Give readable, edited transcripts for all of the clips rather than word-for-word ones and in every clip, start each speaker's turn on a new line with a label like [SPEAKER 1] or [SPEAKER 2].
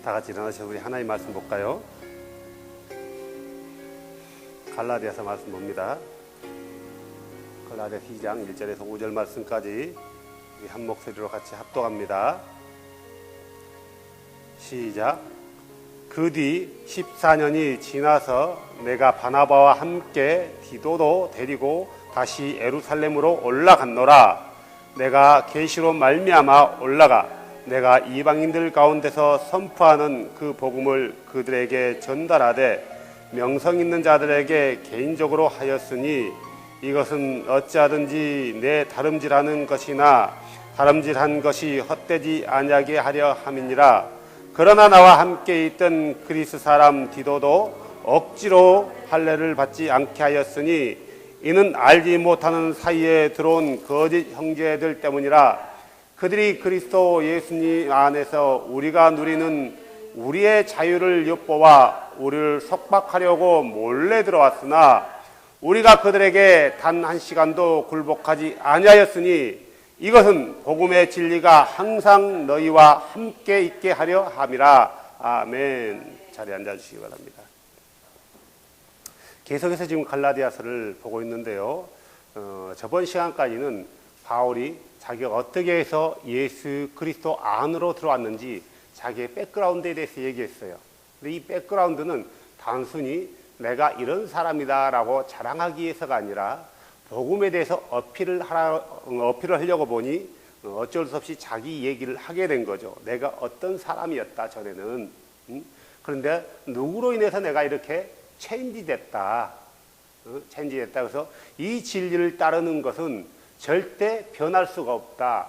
[SPEAKER 1] 다 같이 일어나셔서 우리 하나님 말씀 볼까요? 갈라디아서 말씀 봅니다. 갈라디아서 2장 1절에서 5절 말씀까지 우리 한 목소리로 같이 합독합니다. 시작. 그 뒤 14년이 지나서 내가 바나바와 함께 디도도 데리고 다시 예루살렘으로 올라갔노라. 내가 계시로 말미암아 올라가 내가 이방인들 가운데서 선포하는 그 복음을 그들에게 전달하되 명성 있는 자들에게 개인적으로 하였으니 이것은 어찌하든지 내 다름질하는 것이나 다름질한 것이 헛되지 아니하게 하려 함이니라. 그러나 나와 함께 있던 그리스 사람 디도도 억지로 할례를 받지 않게 하였으니 이는 알지 못하는 사이에 들어온 거짓 형제들 때문이라. 그들이 그리스도 예수님 안에서 우리가 누리는 우리의 자유를 엿보아 우리를 속박하려고 몰래 들어왔으나 우리가 그들에게 단 한 시간도 굴복하지 아니하였으니 이것은 복음의 진리가 항상 너희와 함께 있게 하려 함이라. 아멘. 자리에 앉아주시기 바랍니다. 계속해서 지금 갈라디아서를 보고 있는데요. 저번 시간까지는 바울이 자기가 어떻게 해서 예수 그리스도 안으로 들어왔는지 자기의 백그라운드에 대해서 얘기했어요. 근데 이 백그라운드는 단순히 내가 이런 사람이다라고 자랑하기 위해서가 아니라 복음에 대해서 어필을 하려고 보니 어쩔 수 없이 자기 얘기를 하게 된 거죠. 내가 어떤 사람이었다 전에는. 그런데 누구로 인해서 내가 이렇게 체인지됐다. 그래서 이 진리를 따르는 것은 절대 변할 수가 없다.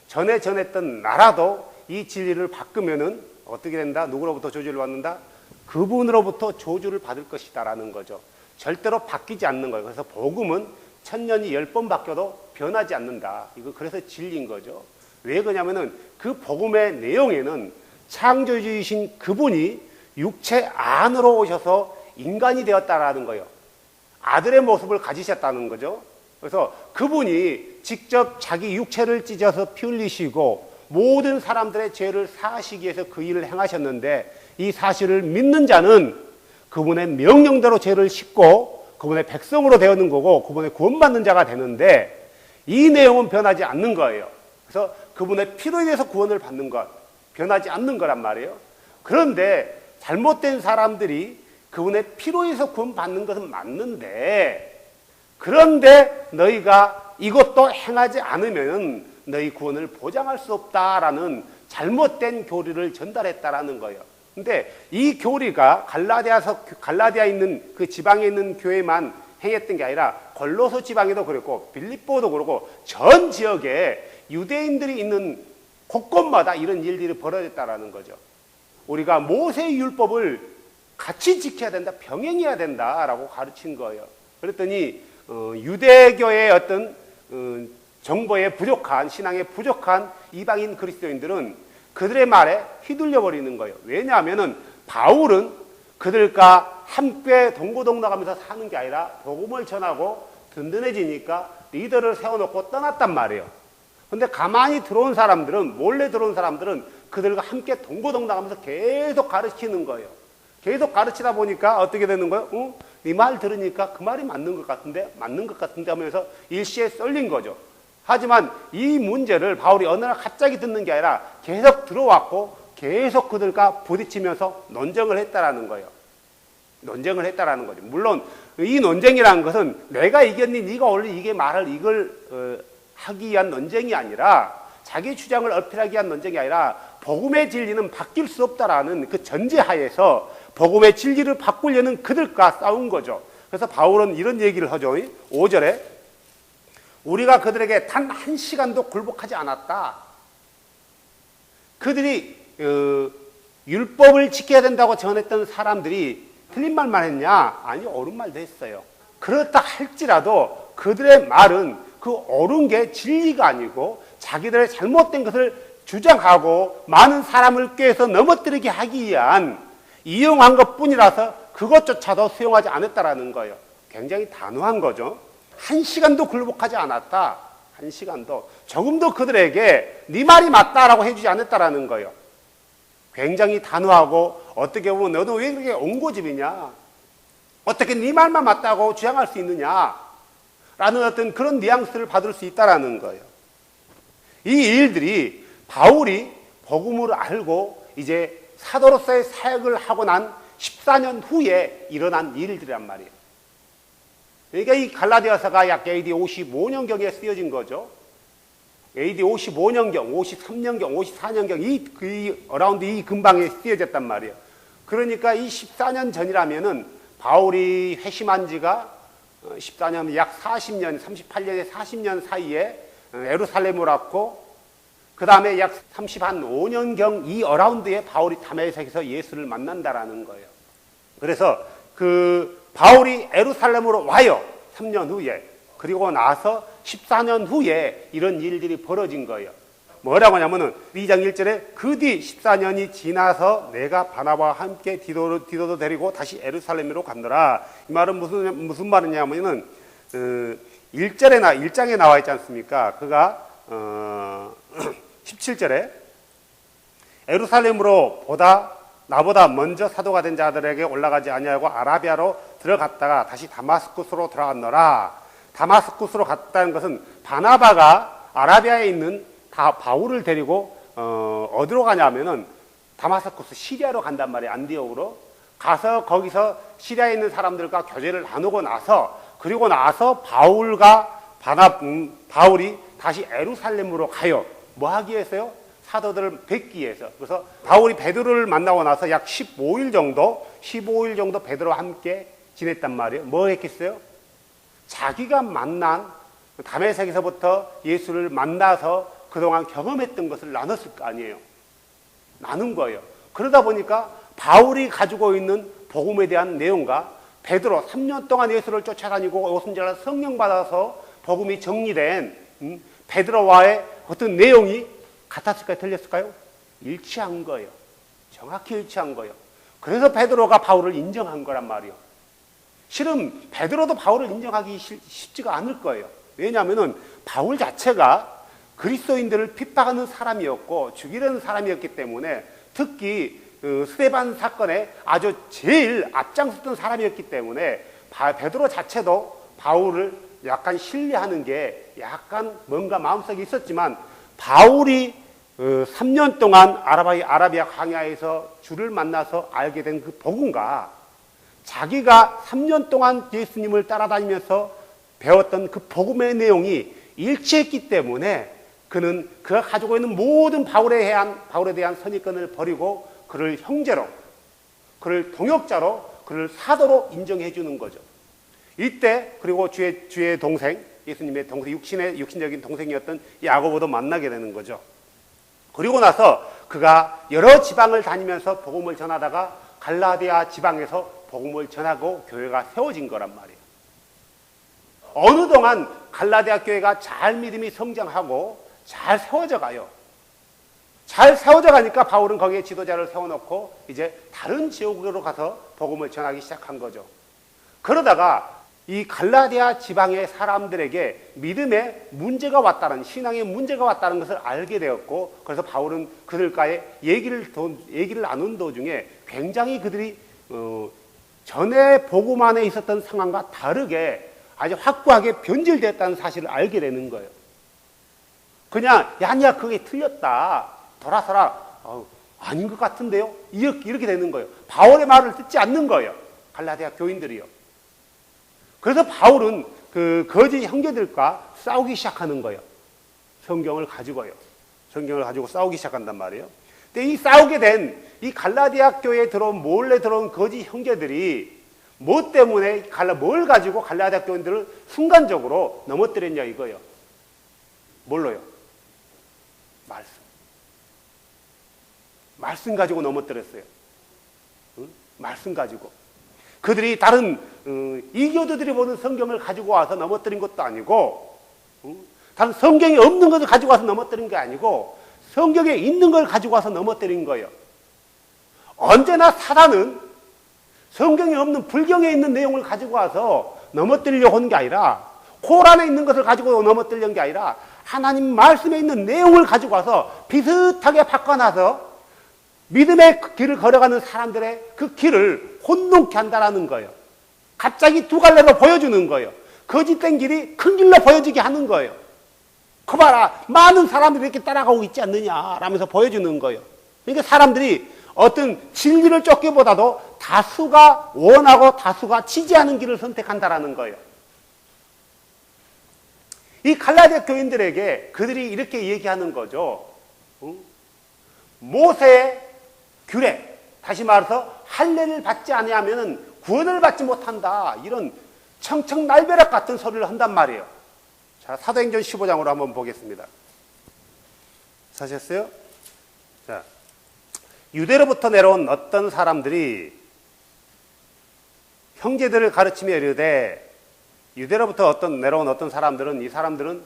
[SPEAKER 1] 전에 전했던 나라도 이 진리를 바꾸면은 어떻게 된다? 누구로부터 조주를 받는다? 그분으로부터 조주를 받을 것이다라는 거죠. 절대로 바뀌지 않는 거예요. 그래서 복음은 1000년이 10번 바뀌어도 변하지 않는다. 이거 그래서 진리인 거죠. 왜 그러냐면은 그 복음의 내용에는 창조주이신 그분이 육체 안으로 오셔서 인간이 되었다라는 거예요. 아들의 모습을 가지셨다는 거죠. 그래서 그분이 직접 자기 육체를 찢어서 피 흘리시고 모든 사람들의 죄를 사하시기 위해서 그 일을 행하셨는데 이 사실을 믿는 자는 그분의 명령대로 죄를 씻고 그분의 백성으로 되었는 거고 그분의 구원받는 자가 되는데 이 내용은 변하지 않는 거예요. 그래서 그분의 피로 인해서 구원을 받는 것, 변하지 않는 거란 말이에요. 그런데 잘못된 사람들이 그분의 피로 인해서 구원받는 것은 맞는데 그런데 너희가 이것도 행하지 않으면 너희 구원을 보장할 수 없다라는 잘못된 교리를 전달했다라는 거예요. 근데 이 교리가 갈라디아에 있는 그 지방에 있는 교회만 행했던 게 아니라 골로새 지방에도 그랬고 빌립보도 그렇고 전 지역에 유대인들이 있는 곳곳마다 이런 일들이 벌어졌다라는 거죠. 우리가 모세의 율법을 같이 지켜야 된다, 병행해야 된다라고 가르친 거예요. 그랬더니 유대교의 어떤 정보에 부족한, 신앙에 부족한 이방인 그리스도인들은 그들의 말에 휘둘려 버리는 거예요. 왜냐하면은 바울은 그들과 함께 동고동락하면서 사는 게 아니라 복음을 전하고 든든해지니까 리더를 세워놓고 떠났단 말이에요. 근데 가만히 들어온 사람들은, 몰래 들어온 사람들은 그들과 함께 동고동락하면서 계속 가르치는 거예요. 계속 가르치다 보니까 어떻게 되는 거예요? 네 말 들으니까 그 말이 맞는 것 같은데 하면서 일시에 쏠린 거죠. 하지만 이 문제를 바울이 어느 날 갑자기 듣는 게 아니라 계속 들어왔고 계속 그들과 부딪히면서 논쟁을 했다라는 거예요. 논쟁을 했다라는 거죠. 물론 이 논쟁이라는 것은 내가 이겼니 네가 원래 이게 말을 이걸 하기 위한 논쟁이 아니라 자기 주장을 어필하기 위한 논쟁이 아니라 복음의 진리는 바뀔 수 없다라는 그 전제하에서 복음의 진리를 바꾸려는 그들과 싸운 거죠. 그래서 바울은 이런 얘기를 하죠. 5절에 우리가 그들에게 단 한 시간도 굴복하지 않았다. 그들이 율법을 지켜야 된다고 전했던 사람들이 틀린 말만 했냐? 아니, 옳은 말도 했어요. 그렇다 할지라도 그들의 말은 그 옳은 게 진리가 아니고 자기들의 잘못된 것을 주장하고 많은 사람을 꾀해서 넘어뜨리게 하기 위한 이용한 것뿐이라서 그것조차도 수용하지 않았다라는 거예요. 굉장히 단호한 거죠. 1시간도 굴복하지 않았다. 1시간도. 조금도 그들에게 네 말이 맞다라고 해주지 않았다라는 거예요. 굉장히 단호하고, 어떻게 보면 너도 왜 그렇게 옹고집이냐? 어떻게 네 말만 맞다고 주장할 수 있느냐? 라는 어떤 그런 뉘앙스를 받을 수 있다라는 거예요. 이 일들이 바울이 복음을 알고 이제 사도로서의 사역을 하고 난 14년 후에 일어난 일들이란 말이에요. 그러니까 이 갈라디아서가 약 AD 55년경에 쓰여진 거죠. AD 55년경, 53년경, 54년경 이 어라운드 이 근방에 쓰여졌단 말이에요. 그러니까 이 14년 전이라면은 바울이 회심한 지가 14년, 약 40년, 38년에 40년 사이에 예루살렘을 왔고, 그 다음에 약 35년경 이 어라운드에 바울이 다메섹에서 예수를 만난다라는 거예요. 그래서 그 바울이 예루살렘으로 와요. 3년 후에. 그리고 나서 14년 후에 이런 일들이 벌어진 거예요. 뭐라고 하냐면은 2장 1절에 그 뒤 14년이 지나서 내가 바나바와 함께 디도도 데리고 다시 예루살렘으로 갔노라. 이 말은 무슨 말이냐면은 1장에 나와 있지 않습니까? 그가 17절에 예루살렘으로 나보다 먼저 사도가 된 자들에게 올라가지 아니하고 아라비아로 들어갔다가 다시 다마스쿠스로 들어갔노라. 다마스쿠스로 갔다는 것은 바나바가 아라비아에 있는 바울을 데리고 어디로 가냐면은 다마스쿠스 시리아로 간단 말이에요. 안디옥으로 가서 거기서 시리아에 있는 사람들과 교제를 나누고 나서, 그리고 나서 바울이 다시 예루살렘으로 가요. 뭐 하기 위해서요? 사도들을 뵙기 위해서. 그래서 바울이 베드로를 만나고 나서 약 15일 정도 베드로와 함께 지냈단 말이에요. 뭐 했겠어요? 자기가 만난 다메섹에서부터 예수를 만나서 그동안 경험했던 것을 나눴을 거 아니에요. 나눈 거예요. 그러다 보니까 바울이 가지고 있는 복음에 대한 내용과 베드로 3년 동안 예수를 쫓아다니고 오순절날 성령 받아서 복음이 정리된 베드로와의 어떤 내용이 같았을까요? 틀렸을까요? 일치한 거예요. 정확히 일치한 거예요. 그래서 베드로가 바울을 인정한 거란 말이에요. 실은 베드로도 바울을 인정하기 쉽지가 않을 거예요. 왜냐하면 바울 자체가 그리스도인들을 핍박하는 사람이었고 죽이려는 사람이었기 때문에, 특히 스데반 사건에 아주 제일 앞장섰던 사람이었기 때문에 베드로 자체도 바울을 약간 신뢰하는 게 약간 뭔가 마음속에 있었지만, 바울이 3년 동안 아라비아 광야에서 주를 만나서 알게 된 그 복음과 자기가 3년 동안 예수님을 따라다니면서 배웠던 그 복음의 내용이 일치했기 때문에 그는 그가 가지고 있는 모든 바울에 대한 선입견을 버리고 그를 형제로, 그를 동역자로, 그를 사도로 인정해 주는 거죠. 이때 그리고 주의 동생, 예수님의 동생, 육신적인 동생이었던 야고보도 만나게 되는 거죠. 그리고 나서 그가 여러 지방을 다니면서 복음을 전하다가 갈라디아 지방에서 복음을 전하고 교회가 세워진 거란 말이에요. 어느 동안 갈라디아 교회가 잘 믿음이 성장하고 잘 세워져 가요. 잘 세워져 가니까 바울은 거기에 지도자를 세워놓고 이제 다른 지역으로 가서 복음을 전하기 시작한 거죠. 그러다가 이 갈라디아 지방의 사람들에게 믿음에 문제가 왔다는, 신앙에 문제가 왔다는 것을 알게 되었고, 그래서 바울은 그들과의 얘기를 나눈 도중에 굉장히 그들이 전에 복음 안에 있었던 상황과 다르게 아주 확고하게 변질됐다는 사실을 알게 되는 거예요. 그냥 아니야 그게 틀렸다, 돌아서라, 아닌 것 같은데요, 이렇게 되는 거예요. 바울의 말을 듣지 않는 거예요, 갈라디아 교인들이요. 그래서 바울은 그 거짓 형제들과 싸우기 시작하는 거예요. 성경을 가지고 싸우기 시작한단 말이에요. 근데 이 싸우게 된 이 갈라디아 교회에 몰래 들어온 거짓 형제들이 뭐 때문에 뭘 가지고 갈라디아 교인들을 순간적으로 넘어뜨렸냐 이거예요. 뭘로요? 말씀 가지고 넘어뜨렸어요. 응? 말씀 가지고. 그들이 다른 이교도들이 보는 성경을 가지고 와서 넘어뜨린 것도 아니고, 다른 성경에 없는 것을 가지고 와서 넘어뜨린 게 아니고 성경에 있는 걸 가지고 와서 넘어뜨린 거예요. 언제나 사단은 성경에 없는 불경에 있는 내용을 가지고 와서 넘어뜨리려고 하는 게 아니라, 코란에 있는 것을 가지고 넘어뜨리는 게 아니라 하나님 말씀에 있는 내용을 가지고 와서 비슷하게 바꿔놔서 믿음의 길을 걸어가는 사람들의 그 길을 혼동케 한다는 거예요. 갑자기 두 갈래로 보여주는 거예요. 거짓된 길이 큰 길로 보여지게 하는 거예요. 그 봐라, 많은 사람들이 이렇게 따라가고 있지 않느냐 라면서 보여주는 거예요. 그러니까 사람들이 어떤 진리를 쫓기보다도 다수가 원하고 다수가 지지하는 길을 선택한다라는 거예요. 이 갈라디아 교인들에게 그들이 이렇게 얘기하는 거죠. 모세의 규례, 다시 말해서 할례를 받지 아니하면 구원을 받지 못한다. 이런 청청날벼락 같은 소리를 한단 말이에요. 자, 사도행전 15장으로 한번 보겠습니다. 사셨어요? 자, 유대로부터 내려온 어떤 사람들이 형제들을 가르치며 이르되, 유대로부터 내려온 어떤 사람들은, 이 사람들은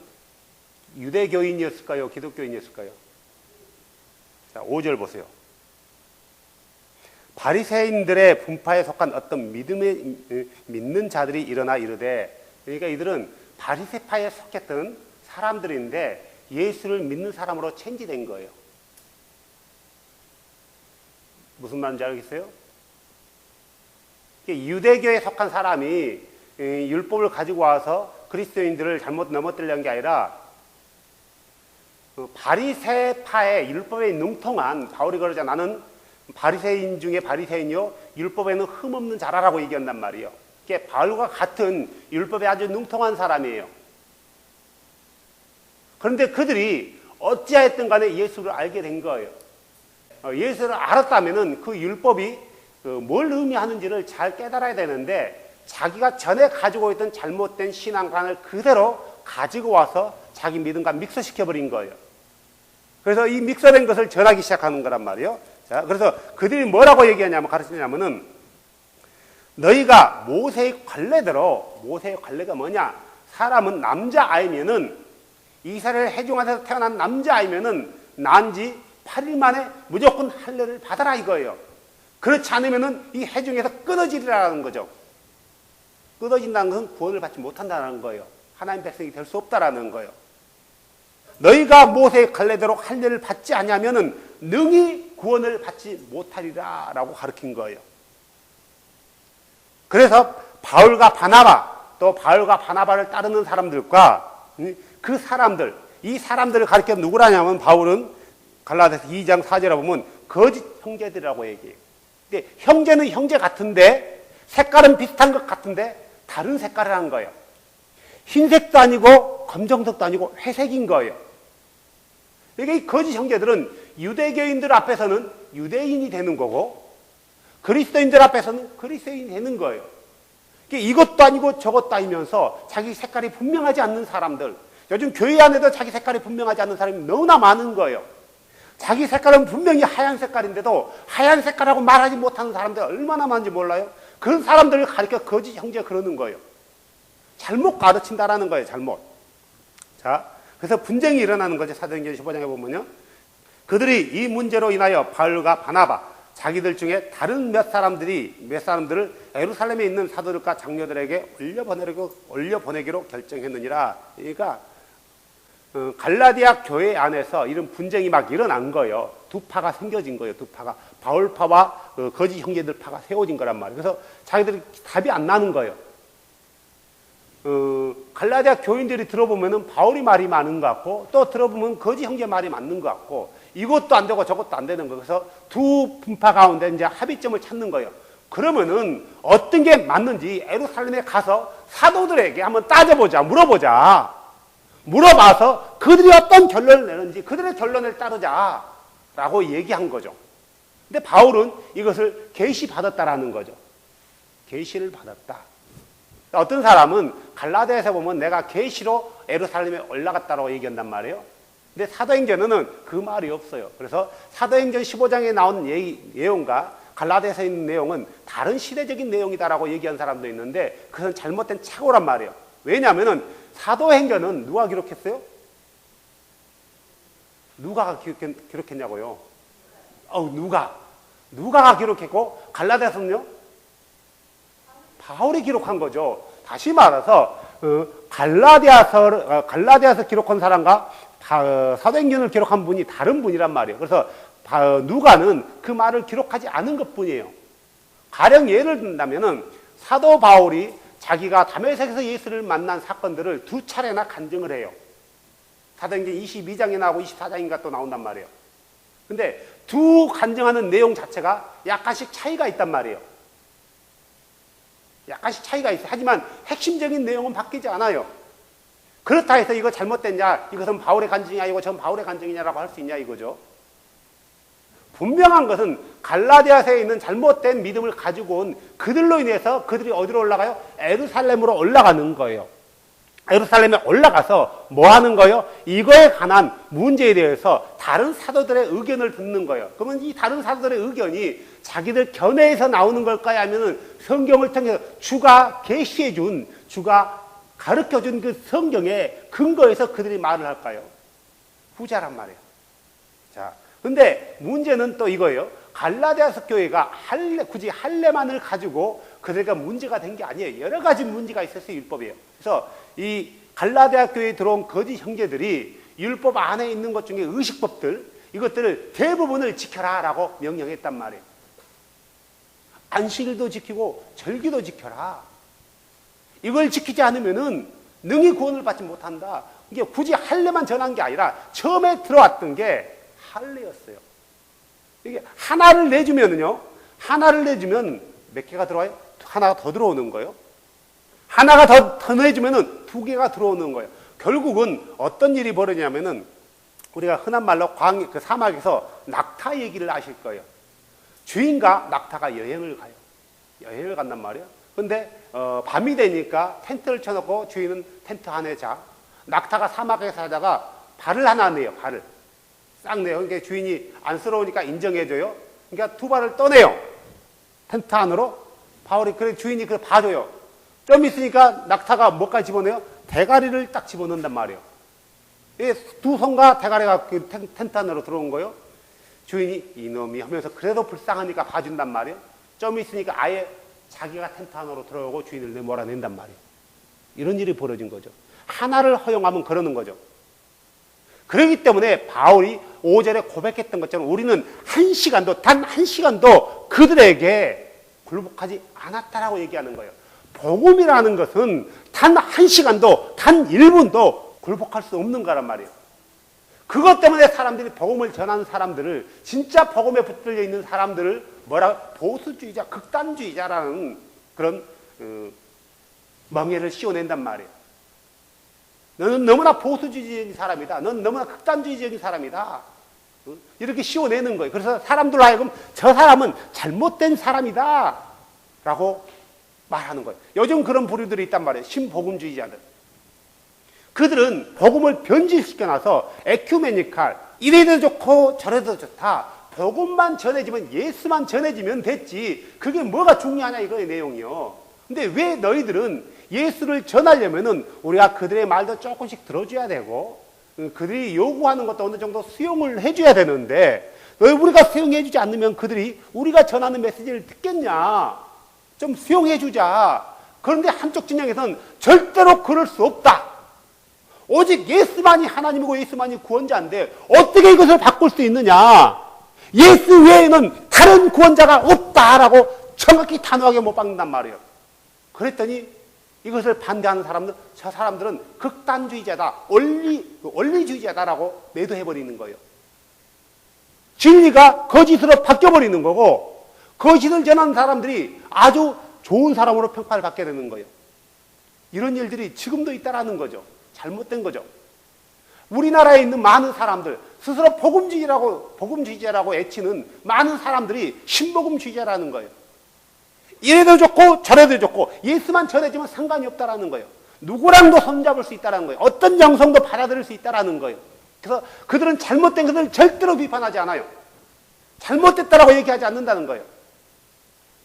[SPEAKER 1] 유대교인이었을까요? 기독교인이었을까요? 자, 5절 보세요. 바리새인들의 분파에 속한 어떤 믿는 자들이 일어나 이르되, 그러니까 이들은 바리새파에 속했던 사람들인데 예수를 믿는 사람으로 체인지된 거예요. 무슨 말인지 알겠어요? 유대교에 속한 사람이 율법을 가지고 와서 그리스도인들을 잘못 넘어뜨리려는 게 아니라 바리새파의 율법에 능통한, 바울이 그러자 나는 바리새인 중에 바리새인이요 율법에는 흠없는 자라라고 얘기한단 말이에요. 이게 바울과 같은 율법에 아주 능통한 사람이에요. 그런데 그들이 어찌하였든 간에 예수를 알게 된 거예요. 예수를 알았다면 그 율법이 뭘 의미하는지를 잘 깨달아야 되는데, 자기가 전에 가지고 있던 잘못된 신앙관을 그대로 가지고 와서 자기 믿음과 믹서시켜버린 거예요. 그래서 이 믹서된 것을 전하기 시작하는 거란 말이에요. 자, 그래서 그들이 뭐라고 얘기하냐면, 가르치냐면은, 너희가 모세의 관례대로, 모세의 관례가 뭐냐? 사람은 남자아이면은, 이스라엘 회중안에서 태어난 남자아이면은, 난 지 8일 만에 무조건 할례를 받아라 이거예요. 그렇지 않으면은 이 회중에서 끊어지리라는 거죠. 끊어진다는 것은 구원을 받지 못한다는 거예요. 하나님 백성이 될 수 없다라는 거예요. 너희가 모세의 관례대로 할례를 받지 않으면은 능히 구원을 받지 못하리라 라고 가르친 거예요. 그래서 바울과 바나바, 또 바울과 바나바를 따르는 사람들과 그 사람들, 이 사람들을 가르쳐 누구라냐면, 바울은 갈라디아서 2장 4절에 보면 거짓 형제들이라고 얘기해요. 근데 형제는 형제 같은데 색깔은 비슷한 것 같은데 다른 색깔을 한 거예요. 흰색도 아니고 검정색도 아니고 회색인 거예요. 그러니까 이 거짓 형제들은 유대교인들 앞에서는 유대인이 되는 거고 그리스도인들 앞에서는 그리스도인이 되는 거예요. 그러니까 이것도 아니고 저것도 아니면서 자기 색깔이 분명하지 않는 사람들, 요즘 교회 안에도 자기 색깔이 분명하지 않는 사람이 너무나 많은 거예요. 자기 색깔은 분명히 하얀 색깔인데도 하얀 색깔하고 말하지 못하는 사람들 얼마나 많은지 몰라요? 그런 사람들을 가르쳐 거짓 형제 그러는 거예요. 잘못 가르친다라는 거예요, 잘못. 자, 그래서 분쟁이 일어나는 거죠. 사도행전 15장에 보면요. 그들이 이 문제로 인하여 바울과 바나바, 자기들 중에 다른 몇 사람들을 예루살렘에 있는 사도들과 장로들에게 올려보내기로 결정했느니라. 그러니까 갈라디아 교회 안에서 이런 분쟁이 막 일어난 거예요. 두 파가 생겨진 거예요. 두 파가. 바울파와 거짓 형제들 파가 세워진 거란 말이에요. 그래서 자기들이 답이 안 나는 거예요. 갈라디아 교인들이 들어보면은 바울이 말이 많은 것 같고, 또 들어보면 거짓 형제 말이 맞는 것 같고, 이것도 안 되고 저것도 안 되는 거예요. 그래서 두 분파 가운데 이제 합의점을 찾는 거예요. 그러면은 어떤 게 맞는지 예루살렘에 가서 사도들에게 한번 따져보자, 물어봐서 그들이 어떤 결론을 내는지 그들의 결론을 따르자라고 얘기한 거죠. 근데 바울은 이것을 계시받았다라는 거죠. 계시를 받았다. 어떤 사람은 갈라디아에서 보면 내가 계시로 예루살렘에 올라갔다라고 얘기한단 말이에요. 근데 사도행전에는 그 말이 없어요. 그래서 사도행전 15장에 나온 내용과 갈라디아에서 있는 내용은 다른 시대적인 내용이다라고 얘기한 사람도 있는데 그건 잘못된 착오란 말이에요. 왜냐하면 사도행전은 누가 기록했어요? 누가가 기록했냐고요? 누가가 기록했고 갈라디아서는요? 바울이 기록한 거죠. 다시 말해서 갈라디아서 기록한 사람과 사도행전을 기록한 분이 다른 분이란 말이에요. 그래서 누가는 그 말을 기록하지 않은 것뿐이에요. 가령 예를 든다면은 사도 바울이 자기가 다메섹에서 예수를 만난 사건들을 2차례나 간증을 해요. 사도행전 22장에 나오고 24장인가 또 나온단 말이에요. 근데 두 간증하는 내용 자체가 약간씩 차이가 있단 말이에요. 약간씩 차이가 있어요. 하지만 핵심적인 내용은 바뀌지 않아요. 그렇다 해서 이거 잘못됐냐, 이것은 바울의 간증이 아니고 전 바울의 간증이냐라고 할 수 있냐 이거죠. 분명한 것은 갈라디아서에 있는 잘못된 믿음을 가지고 온 그들로 인해서 그들이 어디로 올라가요? 예루살렘으로 올라가는 거예요. 예루살렘에 올라가서 뭐 하는 거예요? 이거에 관한 문제에 대해서 다른 사도들의 의견을 듣는 거예요. 그러면 이 다른 사도들의 의견이 자기들 견해에서 나오는 걸까요? 아니면 성경을 통해서 주가 계시해 준, 주가 가르쳐 준 그 성경의 근거에서 그들이 말을 할까요? 후자란 말이에요. 자, 근데 문제는 또 이거예요. 갈라디아서 교회가 굳이 할례만을 가지고 그들과 문제가 된 게 아니에요. 여러 가지 문제가 있어서 율법이에요. 그래서 이 갈라디아 교회에 들어온 거짓 형제들이 율법 안에 있는 것 중에 의식법들, 이것들을 대부분을 지켜라라고 명령했단 말이에요. 안식일도 지키고 절기도 지켜라. 이걸 지키지 않으면은 능히 구원을 받지 못한다. 이게 굳이 할례만 전한 게 아니라 처음에 들어왔던 게 할례였어요. 이게 하나를 내주면은요, 하나를 내주면 몇 개가 들어와요? 하나가 더 들어오는 거예요. 하나가 더 내주면은 2개가 들어오는 거예요. 결국은 어떤 일이 벌어지냐면은 우리가 흔한 말로 그 사막에서 낙타 얘기를 아실 거예요. 주인과 낙타가 여행을 가요. 여행을 간단 말이에요. 근데 밤이 되니까 텐트를 쳐놓고 주인은 텐트 안에 자. 낙타가 사막에 살다가 발을 하나 내요. 발을 싹 내요. 그러니까 주인이 안쓰러우니까 인정해줘요. 그러니까 2발을 떠내요. 텐트 안으로. 바울이 그래 주인이 그래 봐줘요. 좀 있으니까 낙타가 뭐까지 집어넣어요? 대가리를 딱 집어넣는단 말이에요. 2손과 대가리가 그 텐트 안으로 들어온 거예요. 주인이 이놈이 하면서 그래도 불쌍하니까 봐준단 말이에요. 좀 있으니까 아예 자기가 텐트 안으로 들어오고 주인을 몰아낸단 말이에요. 이런 일이 벌어진 거죠. 하나를 허용하면 그러는 거죠. 그렇기 때문에 바울이 5절에 고백했던 것처럼 우리는 단 한 시간도 그들에게 굴복하지 않았다라고 얘기하는 거예요. 복음이라는 것은 단 한 시간도, 단 1분도 굴복할 수 없는 거란 말이에요. 그것 때문에 사람들이 복음을 전하는 사람들을, 진짜 복음에 붙들려 있는 사람들을 보수주의자, 극단주의자라는 그런 멍에를 씌워낸단 말이에요. 너는 너무나 보수주의적인 사람이다. 너는 너무나 극단주의적인 사람이다. 이렇게 씌워내는 거예요. 그래서 사람들로 하여금 저 사람은 잘못된 사람이다 라고 말하는 거예요. 요즘 그런 부류들이 있단 말이에요. 신복음주의자들. 그들은 복음을 변질시켜놔서 에큐메니칼, 이래도 좋고 저래도 좋다. 복음만 전해지면, 예수만 전해지면 됐지. 그게 뭐가 중요하냐 이거의 내용이요. 근데 왜 너희들은 예수를 전하려면은 우리가 그들의 말도 조금씩 들어줘야 되고 그들이 요구하는 것도 어느 정도 수용을 해줘야 되는데 우리가 수용해주지 않으면 그들이 우리가 전하는 메시지를 듣겠냐. 좀 수용해주자. 그런데 한쪽 진영에서는 절대로 그럴 수 없다. 오직 예수만이 하나님이고 예수만이 구원자인데 어떻게 이것을 바꿀 수 있느냐. 예수 외에는 다른 구원자가 없다라고 정확히 단호하게 못 박는단 말이에요. 그랬더니 이것을 반대하는 사람들, 저 사람들은 극단주의자다, 원리주의자다라고 매도해버리는 거예요. 진리가 거짓으로 바뀌어버리는 거고 거짓을 전하는 사람들이 아주 좋은 사람으로 평가를 받게 되는 거예요. 이런 일들이 지금도 있다라는 거죠. 잘못된 거죠. 우리나라에 있는 많은 사람들, 스스로 복음주의자라고 애치는 많은 사람들이 신복음주의자라는 거예요. 이래도 좋고 저래도 좋고 예수만 전해지면 상관이 없다라는 거예요. 누구랑도 손잡을 수 있다라는 거예요. 어떤 양성도 받아들일 수 있다라는 거예요. 그래서 그들은 잘못된 것을 절대로 비판하지 않아요. 잘못됐다라고 얘기하지 않는다는 거예요.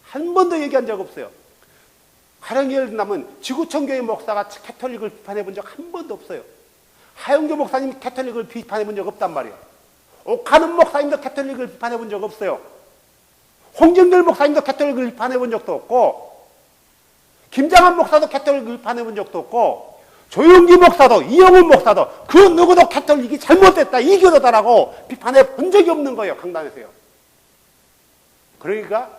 [SPEAKER 1] 한 번도 얘기한 적 없어요. 가령 예를 들면 지구촌교회 목사가 캐톨릭을 비판해 본 적 한 번도 없어요. 하영조 목사님 캐톨릭을 비판해 본 적 없단 말이에요. 옥하는 목사님도 캐톨릭을 비판해 본 적 없어요. 홍정길 목사님도 캐톨릭을 비판해 본 적도 없고 김장한 목사도 캐톨릭 비판해 본 적도 없고, 조용기 목사도, 이영훈 목사도 그 누구도 캐톨릭이 잘못됐다, 이교도다라고 비판해 본 적이 없는 거예요. 강단에서요. 그러니까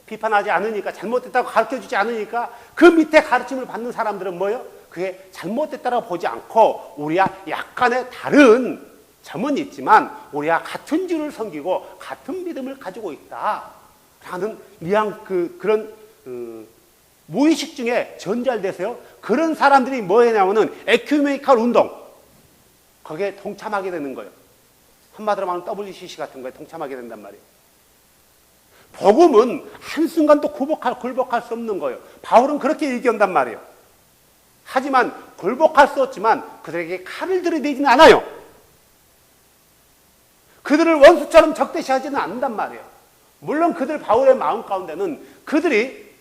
[SPEAKER 1] 비판하지 않으니까, 잘못됐다고 가르쳐주지 않으니까 그 밑에 가르침을 받는 사람들은 뭐예요? 그게 잘못됐다고 보지 않고 우리와 약간의 다른 점은 있지만 우리와 같은 주를 섬기고 같은 믿음을 가지고 있다라는 그런 무의식 중에 전달돼서요. 그런 사람들이 뭐 했냐면은 에큐메니컬 운동, 거기에 동참하게 되는 거예요. 한마디로 말하면 WCC 같은 거에 동참하게 된단 말이에요. 복음은 한순간도 굴복할 수 없는 거예요. 바울은 그렇게 얘기한단 말이에요. 하지만 굴복할 수 없지만 그들에게 칼을 들이대지는 않아요. 그들을 원수처럼 적대시하지는 않는단 말이에요. 물론 바울의 마음 가운데는 그들이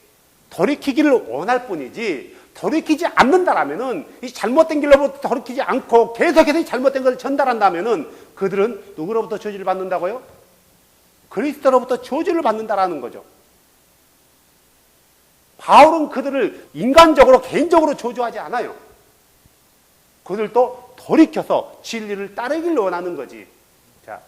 [SPEAKER 1] 돌이키기를 원할 뿐이지, 돌이키지 않는다라면은, 이 잘못된 길로부터 돌이키지 않고 계속해서 잘못된 것을 전달한다면은 그들은 누구로부터 저주를 받는다고요? 그리스도로부터 저주를 받는다라는 거죠. 바울은 그들을 인간적으로, 개인적으로 저주하지 않아요. 그들도 돌이켜서 진리를 따르기를 원하는 거지. 자,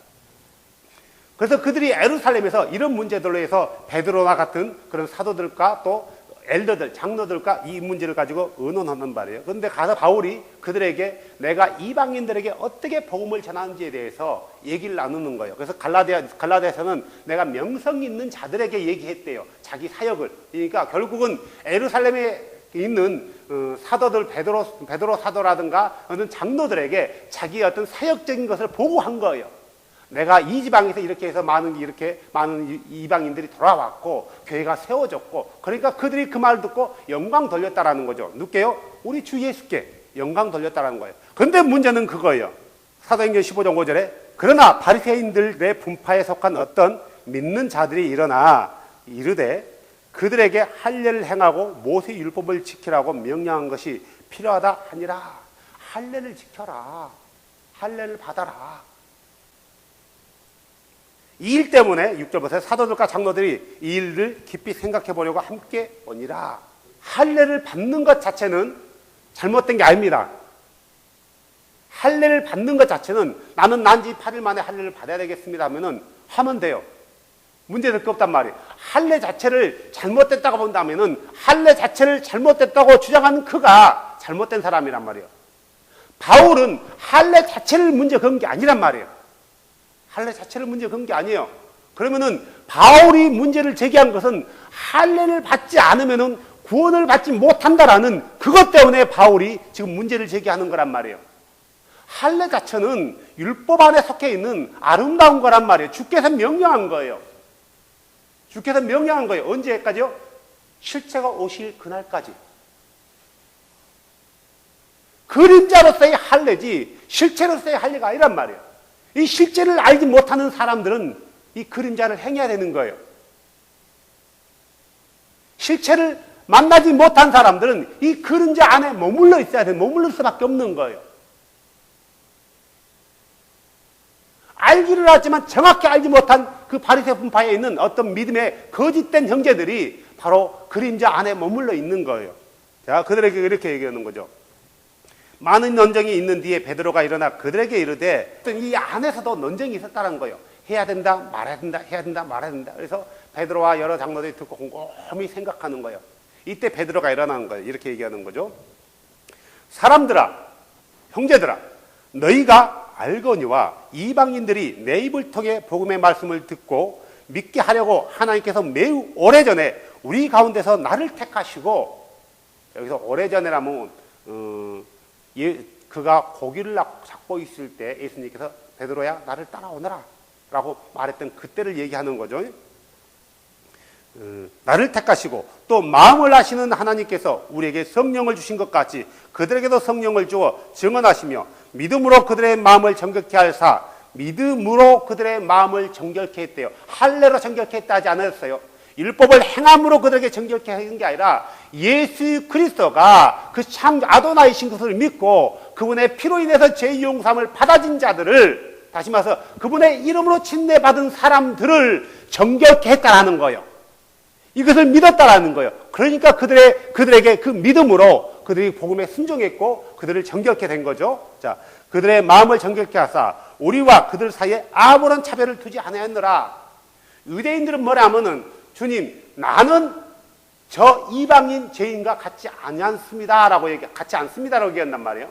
[SPEAKER 1] 그래서 그들이 예루살렘에서 이런 문제들로 해서 베드로와 같은 그런 사도들과 또 엘더들, 장로들과 이 문제를 가지고 의논하는 말이에요. 그런데 가서 바울이 그들에게 내가 이방인들에게 어떻게 복음을 전하는지에 대해서 얘기를 나누는 거예요. 그래서 갈라디아서는 내가 명성 있는 자들에게 얘기했대요. 자기 사역을. 그러니까 결국은 예루살렘에 있는 사도들, 베드로 사도라든가 어떤 장로들에게 자기의 어떤 사역적인 것을 보고한 거예요. 내가 이 지방에서 이렇게 해서 많은 이방인들이 돌아왔고 교회가 세워졌고, 그러니까 그들이 그 말을 듣고 영광 돌렸다라는 거죠. 누구게요? 우리 주 예수께 영광 돌렸다라는 거예요. 그런데 문제는 그거예요. 사도행전 15장 5절에 그러나 바리새인들의 분파에 속한 어떤 믿는 자들이 일어나 이르되 그들에게 할례를 행하고 모세 율법을 지키라고 명령한 것이 필요하다 하니라. 할례를 지켜라. 할례를 받아라. 이 일 때문에 6절 보세요. 사도들과 장로들이 이 일을 깊이 생각해 보려고 함께 오니라. 할례를 받는 것 자체는 잘못된 게 아닙니다. 할례를 받는 것 자체는 나는 난지 8일 만에 할례를 받아야 되겠습니다 하면 돼요. 문제될 게 없단 말이에요. 할례 자체를 잘못됐다고 본다면은 할례 자체를 잘못됐다고 주장하는 그가 잘못된 사람이란 말이에요. 바울은 할례 자체를 문제 건 게 아니란 말이에요. 할례 자체를 문제 건 게 아니에요. 그러면은 바울이 문제를 제기한 것은 할례를 받지 않으면은 구원을 받지 못한다라는 그것 때문에 바울이 지금 문제를 제기하는 거란 말이에요. 할례 자체는 율법 안에 속해 있는 아름다운 거란 말이에요. 주께서 명령한 거예요. 주께서 명령한 거예요. 언제까지요? 실체가 오실 그날까지. 그림자로서의 할례지 실체로서의 할례가 아니란 말이에요. 이 실제를 알지 못하는 사람들은 이 그림자를 행해야 되는 거예요. 실체를 만나지 못한 사람들은 이 그림자 안에 머물러 있어야 돼요. 머물러 수밖에 없는 거예요. 알기를 하지만 정확히 알지 못한 그 바리새 분파에 있는 어떤 믿음의 거짓된 형제들이 바로 그림자 안에 머물러 있는 거예요. 자, 그들에게 이렇게 얘기하는 거죠. 많은 논쟁이 있는 뒤에 베드로가 일어나 그들에게 이르되, 이 안에서도 논쟁이 있었다는 거예요. 해야 된다, 말아야 된다, 해야 된다, 말아야 된다. 그래서 베드로와 여러 장로들이 듣고 곰곰이 생각하는 거예요. 이때 베드로가 일어나는 거예요. 이렇게 얘기하는 거죠. 사람들아, 형제들아, 너희가 알거니와 이방인들이 내 입을 통해 복음의 말씀을 듣고 믿게 하려고 하나님께서 매우 오래전에 우리 가운데서 나를 택하시고, 여기서 오래전에라면 그가 고기를 잡고 있을 때 예수님께서 베드로야 나를 따라오너라 라고 말했던 그때를 얘기하는 거죠. 나를 택하시고 또 마음을 아시는 하나님께서 우리에게 성령을 주신 것 같이 그들에게도 성령을 주어 증언하시며 믿음으로 그들의 마음을 정결케 하사, 믿음으로 그들의 마음을 정결케 했대요. 할례로 정결케 했다 하지 않았어요. 율법을 행함으로 그들에게 정결케 하는 게 아니라 예수 그리스도가 그 창조 아도나이신 것을 믿고 그분의 피로 인해서 죄 용서함을 받아진 자들을, 다시 말해서 그분의 이름으로 침례받은 사람들을 정결케 했다라는 거예요. 이것을 믿었다라는 거예요. 그러니까 그들에게 그 믿음으로 그들이 복음에 순종했고 그들을 정결케 된 거죠. 자, 그들의 마음을 정결케 하사 우리와 그들 사이에 아무런 차별을 두지 않았느라. 유대인들은 뭐라 하면은 주님, 나는 저 이방인 죄인과 같지 않습니다라고 얘기한단 말이에요.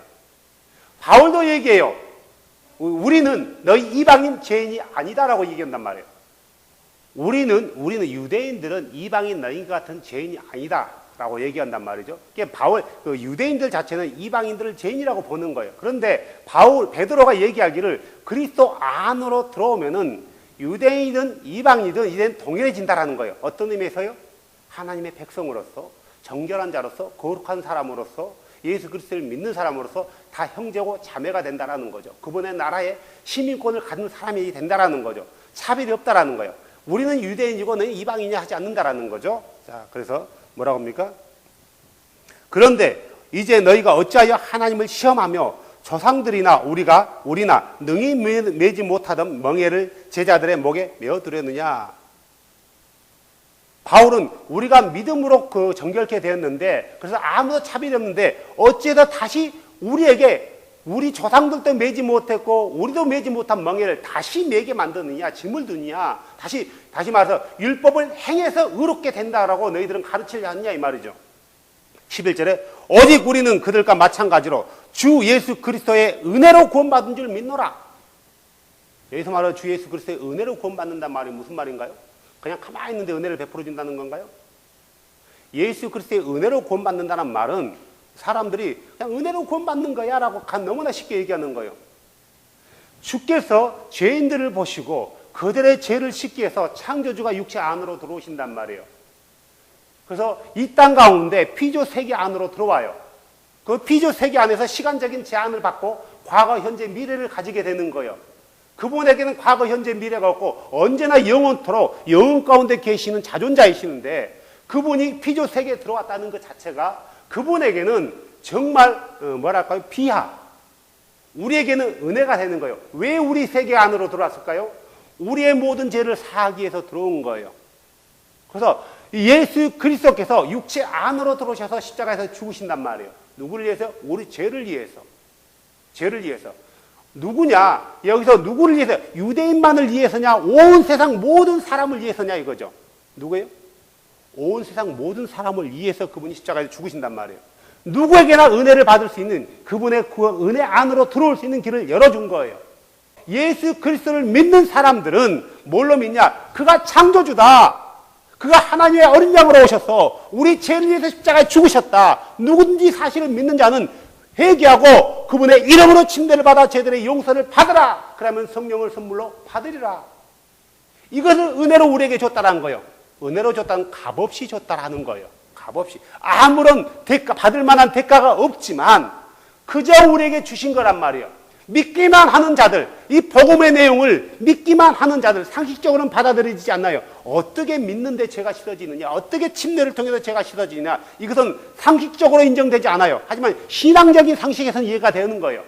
[SPEAKER 1] 바울도 얘기해요. 우리는 너희 이방인 죄인이 아니다라고 얘기한단 말이에요. 우리는 유대인들은 이방인 너희과 같은 죄인이 아니다라고 얘기한단 말이죠. 그 유대인들 자체는 이방인들을 죄인이라고 보는 거예요. 그런데 베드로가 얘기하기를 그리스도 안으로 들어오면은 유대인이든 이방인이든 이제는 동일해진다라는 거예요. 어떤 의미에서요? 하나님의 백성으로서, 정결한 자로서, 거룩한 사람으로서, 예수 그리스도를 믿는 사람으로서 다 형제고 자매가 된다라는 거죠. 그분의 나라에 시민권을 가진 사람이 된다라는 거죠. 차별이 없다라는 거예요. 우리는 유대인이고 너희 이방인이 하지 않는다라는 거죠. 자, 그래서 뭐라고 합니까? 그런데 이제 너희가 어찌하여 하나님을 시험하며 조상들이나 우리나 능히 매지 못하던 멍에를 제자들의 목에 메어두려느냐. 바울은 우리가 믿음으로 그 정결케 되었는데, 그래서 아무도 차별이 없는데 어찌해서 다시 우리 조상들도 매지 못했고 우리도 매지 못한 멍에를 다시 매게 만드느냐, 짐을 두느냐. 다시 말해서 율법을 행해서 의롭게 된다라고 너희들은 가르치려 하느냐 이 말이죠. 11절에 오직 우리는 그들과 마찬가지로 주 예수 그리스도의 은혜로 구원받은 줄 믿노라. 여기서 말하는 주 예수 그리스도의 은혜로 구원받는다는 말이 무슨 말인가요? 그냥 가만히 있는데 은혜를 베풀어 준다는 건가요? 예수 그리스도의 은혜로 구원받는다는 말은 사람들이 그냥 은혜로 구원받는 거야 라고 너무나 쉽게 얘기하는 거예요. 주께서 죄인들을 보시고 그들의 죄를 씻기 위해서 창조주가 육체 안으로 들어오신단 말이에요. 그래서 이 땅 가운데 피조 세계 안으로 들어와요. 그 피조 세계 안에서 시간적인 제한을 받고 과거, 현재, 미래를 가지게 되는 거예요. 그분에게는 과거, 현재, 미래가 없고 언제나 영원토록 영원 가운데 계시는 자존자이시는데 그분이 피조 세계에 들어왔다는 것 자체가 그분에게는 정말 비하, 우리에게는 은혜가 되는 거예요. 왜 우리 세계 안으로 들어왔을까요? 우리의 모든 죄를 사하기 위해서 들어온 거예요. 그래서 예수 그리스도께서 육체 안으로 들어오셔서 십자가에서 죽으신단 말이에요. 누구를 위해서? 우리 죄를 위해서. 죄를 위해서. 누구냐? 여기서 누구를 위해서? 유대인만을 위해서냐? 온 세상 모든 사람을 위해서냐 이거죠. 누구예요? 온 세상 모든 사람을 위해서 그분이 십자가에서 죽으신단 말이에요. 누구에게나 은혜를 받을 수 있는 그분의 그 은혜 안으로 들어올 수 있는 길을 열어준 거예요. 예수 그리스도를 믿는 사람들은 뭘로 믿냐? 그가 창조주다. 그가 하나님의 어린 양으로 오셔서 우리 죄를 위해서 십자가에 죽으셨다. 누구든지 사실을 믿는 자는 회개하고 그분의 이름으로 침례를 받아 죄들의 용서를 받으라. 그러면 성령을 선물로 받으리라. 이것을 은혜로 우리에게 줬다라는 거예요. 은혜로 줬다는 값없이 줬다라는 거예요. 값없이. 아무런 받을 만한 대가가 없지만 그저 우리에게 주신 거란 말이에요. 믿기만 하는 자들, 이 복음의 내용을 믿기만 하는 자들, 상식적으로는 받아들이지 않나요? 어떻게 믿는데 죄가 씻어지느냐? 어떻게 침례를 통해서 죄가 씻어지느냐? 이것은 상식적으로 인정되지 않아요. 하지만 신앙적인 상식에서는 이해가 되는 거예요.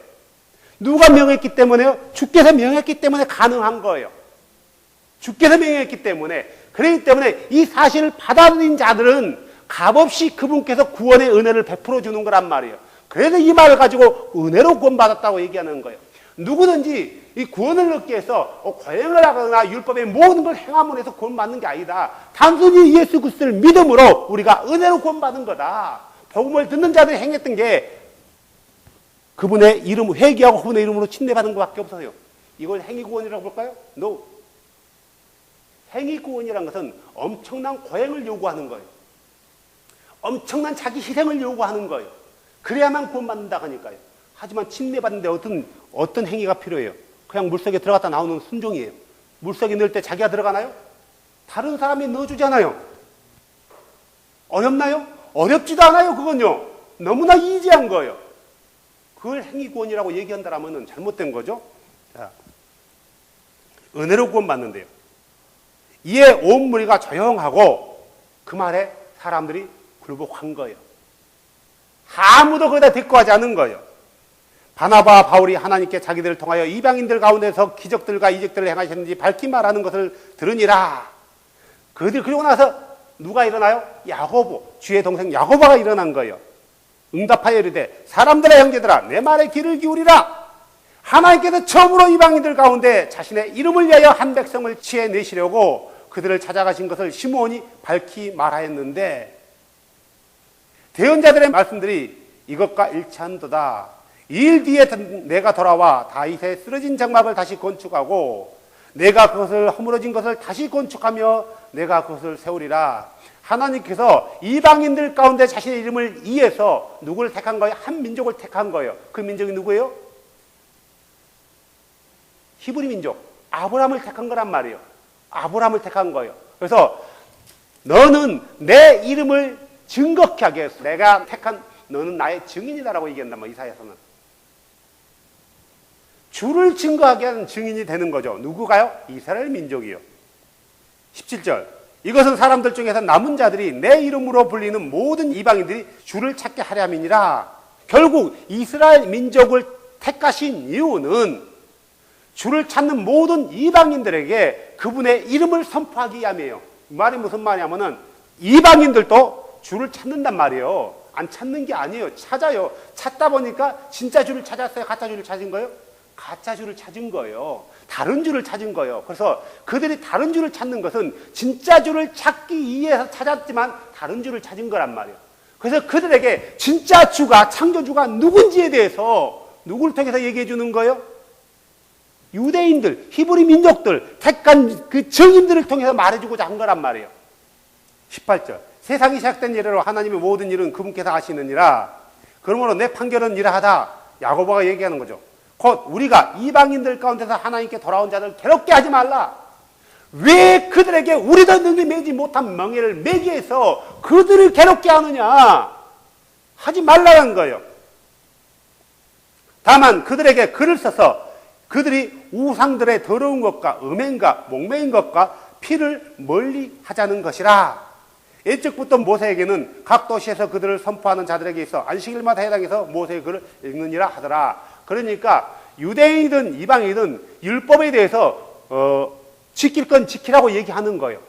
[SPEAKER 1] 누가 명했기 때문에요? 주께서 명했기 때문에 가능한 거예요. 주께서 명했기 때문에. 그렇기 때문에 이 사실을 받아들인 자들은 값없이 그분께서 구원의 은혜를 베풀어 주는 거란 말이에요. 그래서 이 말을 가지고 은혜로 구원받았다고 얘기하는 거예요. 누구든지 이 구원을 얻기 위해서 거행을 하거나 율법의 모든 걸 행함으로 해서 구원받는 게 아니다. 단순히 예수 그리스도를 믿음으로 우리가 은혜로 구원받은 거다. 복음을 듣는 자들이 행했던 게 그분의 이름, 회개하고 그분의 이름으로 침례받은 것밖에 없어요. 이걸 행위구원이라고 볼까요? No. 행위구원이라는 것은 엄청난 고행을 요구하는 거예요. 엄청난 자기 희생을 요구하는 거예요. 그래야만 구원받는다 하니까요. 하지만 침례받는데 어떤 행위가 필요해요? 그냥 물속에 들어갔다 나오는 순종이에요. 물속에 넣을 때 자기가 들어가나요? 다른 사람이 넣어주잖아요. 어렵나요? 어렵지도 않아요. 그건요. 너무나 이지한 거예요. 그걸 행위구원이라고 얘기한다면 잘못된 거죠. 자, 은혜로 구원받는데요. 이에 온 무리가 조용하고 그 말에 사람들이 굴복한 거예요. 아무도 거기다 대꾸하지 않은 거예요. 바나바와 바울이 하나님께 자기들을 통하여 이방인들 가운데서 기적들과 이적들을 행하셨는지 밝히 말하는 것을 들으니라. 그리고 나서 누가 일어나요? 야고보, 주의 동생 야고보가 일어난 거예요. 응답하여 이르되 사람들의 형제들아 내 말에 귀를 기울이라. 하나님께서 처음으로 이방인들 가운데 자신의 이름을 위하여 한 백성을 취해내시려고 그들을 찾아가신 것을 시므온이 밝히 말하였는데, 대언자들의 말씀들이 이것과 일치한도다. 이 일 뒤에 내가 돌아와 다윗의 쓰러진 장막을 다시 건축하고 내가 그것을 허물어진 것을 다시 건축하며 내가 그것을 세우리라. 하나님께서 이방인들 가운데 자신의 이름을 이해해서 누구를 택한 거예요? 한 민족을 택한 거예요. 그 민족이 누구예요? 히브리 민족, 아브라함을 택한 거란 말이에요. 아브라함을 택한 거예요. 그래서 너는 내 이름을 증거케 하게 해서 내가 택한 너는 나의 증인이다라고 얘기한단 말이에요. 이사야서는 주를 증거하게 하는 증인이 되는 거죠. 누구가요? 이스라엘 민족이요. 17절 이것은 사람들 중에서 남은 자들이 내 이름으로 불리는 모든 이방인들이 주를 찾게 하려함이니라. 결국 이스라엘 민족을 택하신 이유는 주를 찾는 모든 이방인들에게 그분의 이름을 선포하기 위함이에요. 말이 무슨 말이냐면은 이방인들도 주를 찾는단 말이에요. 안 찾는 게 아니에요. 찾아요. 찾다 보니까 진짜 주를 찾았어요? 가짜 주를 찾은 거예요? 가짜 주를 찾은 거예요. 다른 주를 찾은 거예요. 그래서 그들이 다른 주를 찾는 것은 진짜 주를 찾기 위해서 찾았지만 다른 주를 찾은 거란 말이에요. 그래서 그들에게 진짜 주가, 창조주가 누군지에 대해서 누구를 통해서 얘기해 주는 거예요? 유대인들, 히브리 민족들, 택한 그 증인들을 통해서 말해주고자 한 거란 말이에요. 18절 세상이 시작된 이래로 하나님의 모든 일은 그분께서 하시느니라. 그러므로 내 판결은 이러하다. 야고보가 얘기하는 거죠. 곧 우리가 이방인들 가운데서 하나님께 돌아온 자들 괴롭게 하지 말라. 왜 그들에게 우리도 능히 매지 못한 멍에를 매게 해서 그들을 괴롭게 하느냐. 하지 말라는 거예요. 다만 그들에게 글을 써서 그들이 우상들의 더러운 것과 음행과 목매인 것과 피를 멀리 하자는 것이라. 일찍부터 모세에게는 각 도시에서 그들을 선포하는 자들에게 있어 안식일마다 해당해서 모세의 글을 읽느니라 하더라. 그러니까 유대인이든 이방인이든 율법에 대해서 지킬 건 지키라고 얘기하는 거예요.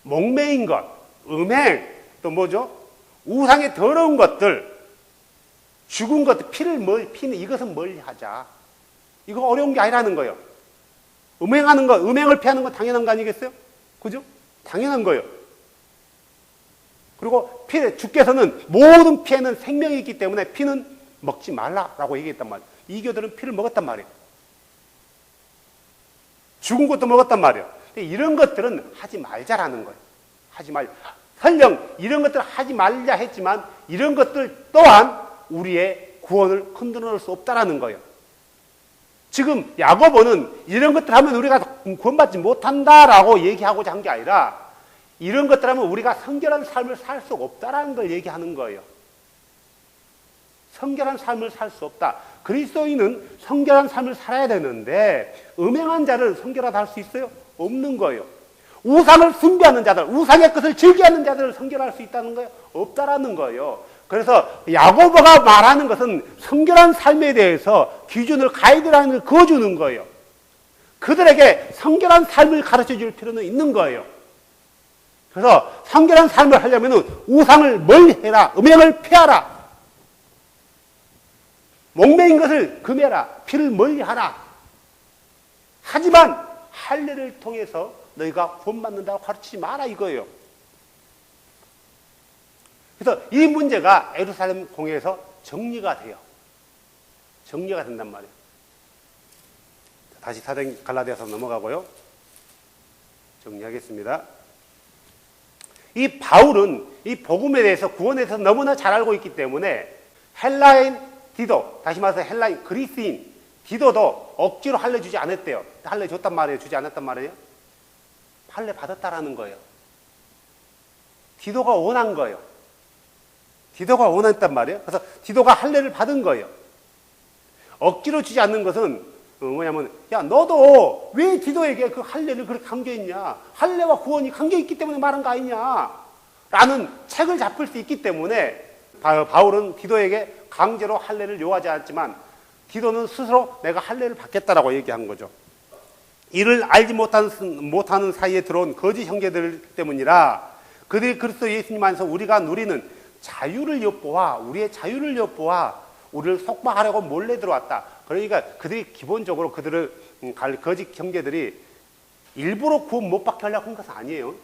[SPEAKER 1] 목매인 것, 음행, 또 뭐죠? 우상의 더러운 것들, 죽은 것들, 피는 이것은 멀리 하자. 이거 어려운 게 아니라는 거예요. 음행하는 거, 음행을 피하는 건 당연한 거 아니겠어요? 그죠? 당연한 거예요. 그리고 주께서는 모든 피에는 생명이 있기 때문에 피는 먹지 말라라고 얘기했단 말이에요. 이교들은 피를 먹었단 말이에요. 죽은 것도 먹었단 말이에요. 근데 이런 것들은 하지 말자라는 거예요. 하지 말. 설령 이런 것들을 하지 말자 했지만 이런 것들 또한 우리의 구원을 흔들어놓을 수 없다라는 거예요. 지금 야고보는 이런 것들 하면 우리가 구원받지 못한다라고 얘기하고자 한 게 아니라 이런 것들 하면 우리가 성결한 삶을 살 수 없다라는 걸 얘기하는 거예요. 성결한 삶을 살 수 없다. 그리스도인은 성결한 삶을 살아야 되는데 음행한 자를 성결하다 할 수 있어요? 없는 거예요. 우상을 숭배하는 자들, 우상의 것을 즐겨하는 자들을 성결할 수 있다는 거예요? 없다라는 거예요. 그래서 야고보가 말하는 것은 성결한 삶에 대해서 기준을, 가이드라인을 그어주는 거예요. 그들에게 성결한 삶을 가르쳐 줄 필요는 있는 거예요. 그래서 성결한 삶을 하려면 우상을 멀리해라, 음행을 피하라, 목매인 것을 금해라, 피를 멀리하라. 하지만 할례를 통해서 너희가 구원받는다고 가르치지 마라 이거예요. 그래서 이 문제가 예루살렘 공회에서 정리가 돼요. 정리가 된단 말이에요. 다시 사도행 갈라디아서 넘어가고요. 정리하겠습니다. 이 바울은 이 복음에 대해서, 구원에 대해서 너무나 잘 알고 있기 때문에 헬라인 디도, 다시 말해서 헬라인 그리스인 디도도 억지로 할례 주지 않았대요. 할례 줬단 말이에요? 주지 않았단 말이에요? 할례 받았다라는 거예요. 디도가 원한 거예요. 디도가 원했단 말이에요. 그래서 디도가 할례를 받은 거예요. 억지로 주지 않는 것은 뭐냐면, 야 너도 왜 디도에게 그 할례를 그렇게 강조했냐? 할례와 구원이 관계있기 때문에 말한 거 아니냐? 라는 책을 잡을 수 있기 때문에 바울은 디도에게 강제로 할례를 요하지 않았지만 디도는 스스로 내가 할례를 받겠다라고 얘기한 거죠. 이를 알지 못하는 사이에 들어온 거짓 형제들 때문이라. 그들이 그리스도 예수님 안에서 우리가 누리는 자유를 엿보아, 우리의 자유를 엿보아 우리를 속박하려고 몰래 들어왔다. 그러니까 그들이 기본적으로 그들을 거짓 형제들이 일부러 구원 못 받게 하려고 한 것은 아니에요.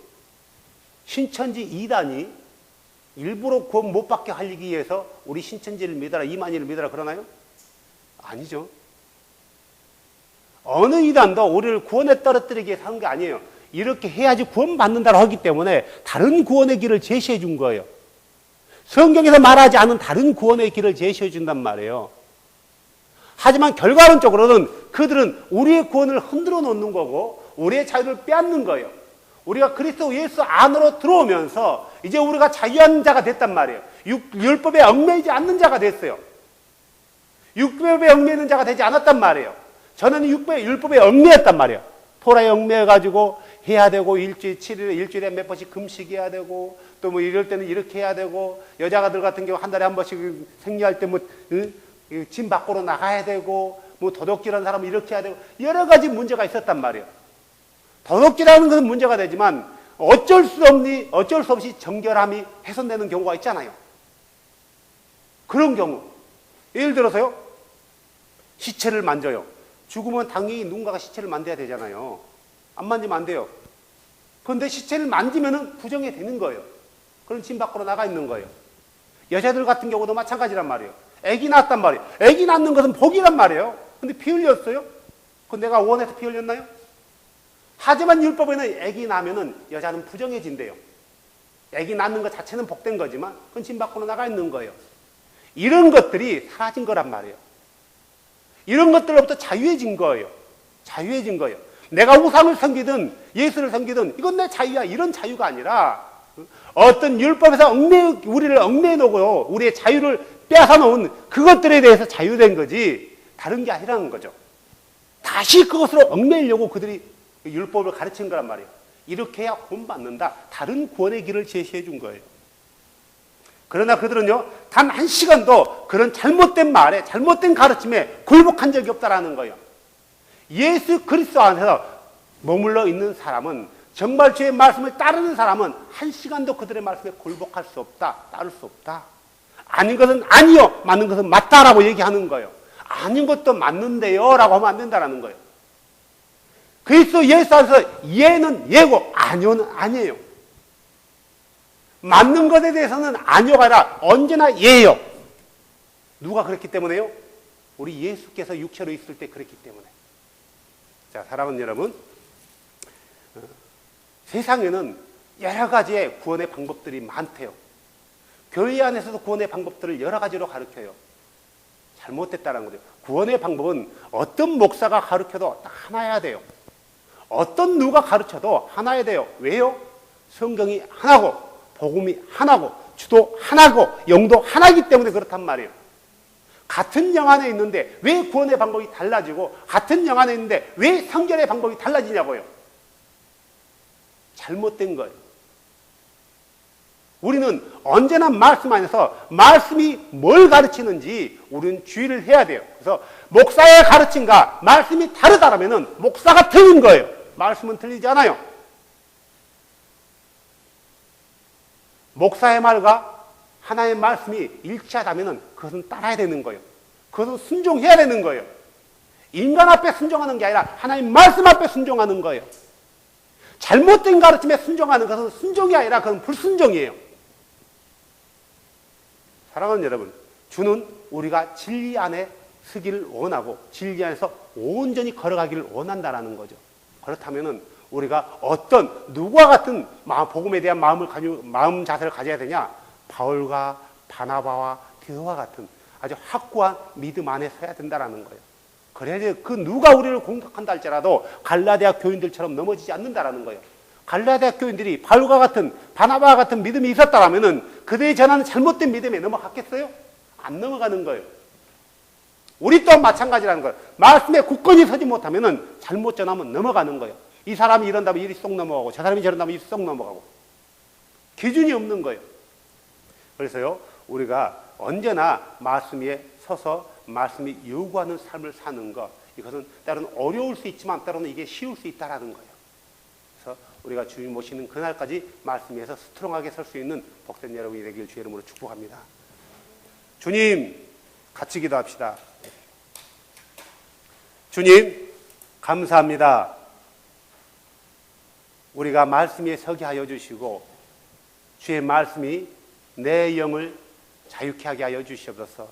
[SPEAKER 1] 신천지 이단이 일부러 구원 못 받게 하기 위해서 우리 신천지를 믿어라, 이만희를 믿어라 그러나요? 아니죠. 어느 이단도 우리를 구원에 떨어뜨리기 위해서 한 게 아니에요. 이렇게 해야지 구원 받는다고 하기 때문에 다른 구원의 길을 제시해 준 거예요. 성경에서 말하지 않은 다른 구원의 길을 제시해 준단 말이에요. 하지만 결과론적으로는 그들은 우리의 구원을 흔들어 놓는 거고 우리의 자유를 빼앗는 거예요. 우리가 그리스도 예수 안으로 들어오면서 이제 우리가 자유한 자가 됐단 말이에요. 율법에 얽매이지 않는 자가 됐어요. 율법에 얽매이는 자가 되지 않았단 말이에요. 저는 율법에 얽매였단 말이에요. 토라에 얽매여가지고 해야 되고 일주일에 몇 번씩 금식해야 되고 또 뭐 이럴 때는 이렇게 해야 되고 여자가들 같은 경우 한 달에 한 번씩 생리할 때 뭐 집 밖으로 나가야 되고 뭐 도둑질하는 사람은 이렇게 해야 되고 여러 가지 문제가 있었단 말이에요. 도둑질하는 것은 문제가 되지만 어쩔 수 없이 정결함이 훼손되는 경우가 있잖아요. 그런 경우 예를 들어서요. 시체를 만져요. 죽으면 당연히 누군가가 시체를 만져야 되잖아요. 안 만지면 안 돼요. 그런데 시체를 만지면 부정이 되는 거예요. 그럼 집 밖으로 나가 있는 거예요. 여자들 같은 경우도 마찬가지란 말이에요. 애기 낳았단 말이에요. 애기 낳는 것은 복이란 말이에요. 근데 피 흘렸어요? 그건 내가 원해서 피 흘렸나요? 하지만 율법에는 애기 낳으면 여자는 부정해진대요. 애기 낳는 것 자체는 복된 거지만 그건 집 밖으로 나가 있는 거예요. 이런 것들이 사라진 거란 말이에요. 이런 것들로부터 자유해진 거예요. 자유해진 거예요. 내가 우상을 섬기든 예수를 섬기든 이건 내 자유야. 이런 자유가 아니라 어떤 율법에서 우리를 얽매여 놓고 우리의 자유를 빼앗아 놓은 그것들에 대해서 자유된 거지 다른 게 아니라는 거죠. 다시 그것으로 얽매이려고 그들이 율법을 가르친 거란 말이에요. 이렇게 해야 구원 받는다. 다른 구원의 길을 제시해 준 거예요. 그러나 그들은요, 단 한 시간도 그런 잘못된 말에, 잘못된 가르침에 굴복한 적이 없다라는 거예요. 예수 그리스도 안에서 머물러 있는 사람은, 정말 주의 말씀을 따르는 사람은 한 시간도 그들의 말씀에 굴복할 수 없다, 따를 수 없다. 아닌 것은 아니요, 맞는 것은 맞다라고 얘기하는 거예요. 아닌 것도 맞는데요 라고 하면 안 된다라는 거예요. 그리스도 예수 안에서 예는 예고 아니요는 아니에요. 맞는 것에 대해서는 아니요가 아니라 언제나 예요. 누가 그랬기 때문에요? 우리 예수께서 육체로 있을 때 그랬기 때문에. 자, 사랑하는 여러분, 세상에는 여러 가지의 구원의 방법들이 많대요. 교회 안에서도 구원의 방법들을 여러 가지로 가르쳐요. 잘못됐다는 거죠. 구원의 방법은 어떤 목사가 가르쳐도 하나여야 돼요. 어떤 누가 가르쳐도 하나여야 돼요. 왜요? 성경이 하나고 복음이 하나고 주도 하나고 영도 하나이기 때문에 그렇단 말이에요. 같은 영 안에 있는데 왜 구원의 방법이 달라지고 같은 영 안에 있는데 왜 성결의 방법이 달라지냐고요. 잘못된 거예요. 우리는 언제나 말씀 안에서 말씀이 뭘 가르치는지 우리는 주의를 해야 돼요. 그래서 목사의 가르침과 말씀이 다르다면 목사가 틀린 거예요. 말씀은 틀리지 않아요. 목사의 말과 하나의 말씀이 일치하다면 그것은 따라야 되는 거예요. 그것은 순종해야 되는 거예요. 인간 앞에 순종하는 게 아니라 하나님 말씀 앞에 순종하는 거예요. 잘못된 가르침에 순종하는 것은 순종이 아니라 그건 불순종이에요. 사랑하는 여러분, 주는 우리가 진리 안에 서기를 원하고 진리 안에서 온전히 걸어가기를 원한다라는 거죠. 그렇다면 우리가 어떤 누구와 같은 복음에 대한 마음 자세를 가져야 되냐? 바울과 바나바와 디도와 같은 아주 확고한 믿음 안에 서야 된다라는 거예요. 그래야지 그 누가 우리를 공격한다 할지라도 갈라디아 교인들처럼 넘어지지 않는다라는 거예요. 갈라디아 교인들이 바울과 같은 바나바와 같은 믿음이 있었다라면은 그들이 전하는 잘못된 믿음에 넘어갔겠어요? 안 넘어가는 거예요. 우리 또한 마찬가지라는 거예요. 말씀에 굳건히 서지 못하면은 잘못 전하면 넘어가는 거예요. 이 사람이 이런다면 일이 쏙 넘어가고 저 사람이 저런다면 일이 쏙 넘어가고 기준이 없는 거예요. 그래서요, 우리가 언제나 말씀 위에 서서 말씀이 요구하는 삶을 사는 것, 이것은 때로는 어려울 수 있지만 때로는 이게 쉬울 수 있다라는 거예요. 그래서 우리가 주님 모시는 그날까지 말씀에서 스트롱하게 설 수 있는 복된 여러분이 되길 주의 이름으로 축복합니다. 주님, 같이 기도합시다. 주님, 감사합니다. 우리가 말씀에 서게 하여 주시고 주의 말씀이 내 영을 자유케 하게 하여 주시옵소서.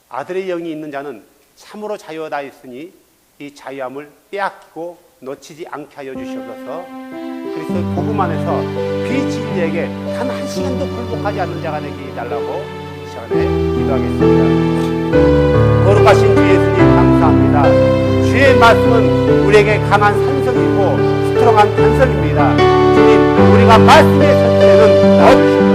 [SPEAKER 1] 아들의 영이 있는 자는 참으로 자유하다 했으니 이 자유함을 빼앗기고 놓치지 않게 하여 주시옵소서. 그리스도의 복음 안에서 비진리에게 단 한 시간도 굴복하지 않는 자가 되게 해달라고 이 시간에 기도하겠습니다. 거룩하신 주 예수님 감사합니다. 주의 말씀은 우리에게 강한 산성이고 스트롱한 탄성입니다. 주님, 우리가 말씀에 설 때는 나와주시옵소서.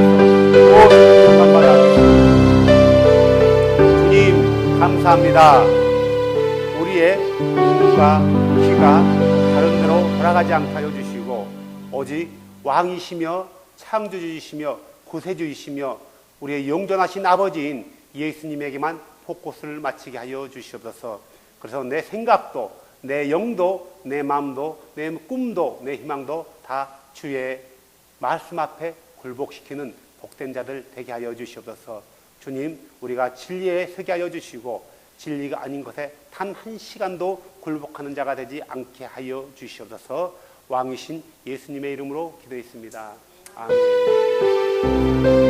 [SPEAKER 1] 주님 감사합니다. 우리의 눈과 귀가 다른 데로 돌아가지 않게 하여 주시고 오직 왕이시며 창조주이시며 구세주이시며 우리의 영존하신 아버지인 예수님에게만 포커스를 맞추게 하여 주시옵소서. 그래서 내 생각도 내 영도 내 마음도 내 꿈도 내 희망도 다 주의 말씀 앞에 굴복시키는 복된 자들 되게 하여 주시옵소서. 주님, 우리가 진리에 서게 하여 주시고 진리가 아닌 것에 단 한 시간도 굴복하는 자가 되지 않게 하여 주시옵소서. 왕이신 예수님의 이름으로 기도했습니다. 아멘.